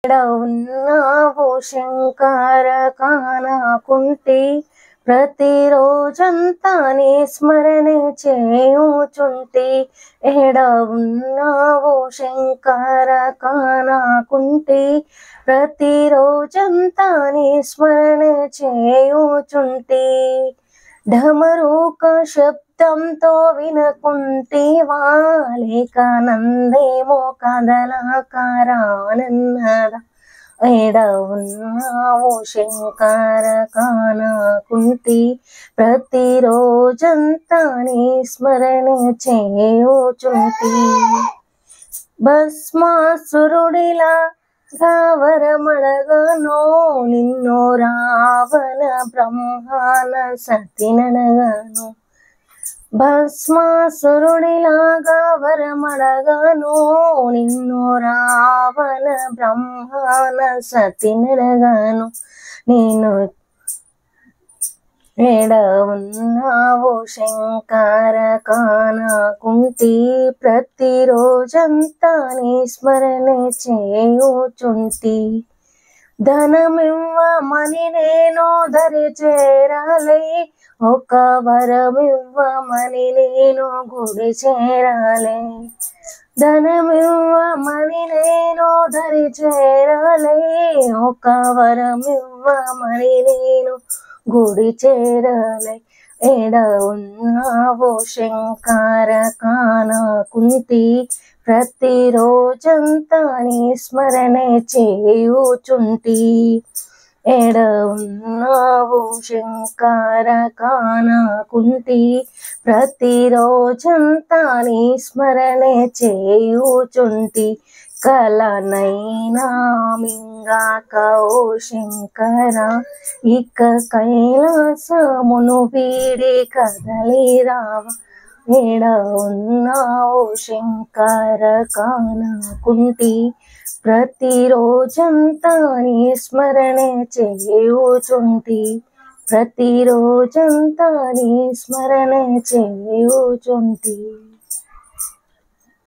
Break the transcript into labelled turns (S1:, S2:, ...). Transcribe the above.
S1: ఎక్కడ ఉన్నావో శంకర కానకుంటి ప్రతిరోజంతా నీ స్మరణ చేయుచుంటి. ఎక్కడ ఉన్నావో శంకర కానకుంటి ప్రతిరోజంతా నీ స్మరణ చేయుచుంటి. ఢమరుక శబ్దంతో వినకుంటివా లేక నందేమో కదలకరానన్నదా. ఎడ ఉన్నావో శంకర కానకుంటి ప్రతిరోజంతా నీ స్మరణ చేయుచుంటి. భస్మాసురుడిలా వరమడగనో నిన్నో రావణ బ్రహ్మాన సతినడగను. భస్మాసురుడిలాగా వరమడగను నిన్నో రావణ బ్రహ్మాన సతినడగను. నేను ఎడ ఉన్నావో శంకర కానకుంటి ప్రతిరోజంతా నీ స్మరణ చేయుచుంటి. ధనమివ్వమని నేను దరి చేరాలే, ఒక వరమివ్వమని నేను గుడి చేరాలే. ధనమివ్వమని నేను దరి చేరాలే, ఒక వరమివ్వమని నేను గుడి చేరాలే. ఎడ ఉన్నావో శంకర కానకుంటి ప్రతిరోజంతా నీ స్మరణ చేయుచుంటి. ఎడ ఉన్నావో శంకర కానకుంటి ప్రతిరోజంతా నీ స్మరణ చేయుచుంటి. కలనైనా మింగాక ఓ శంకర ఇక కైలాసమును వీడి కదలిరావా. ఎడ ఉన్నావో శంకర కానకుంటి ప్రతిరోజంతా నీ స్మరణ చేయుచుంటి. ప్రతిరోజంతా నీ స్మరణ చేయుచుంటి.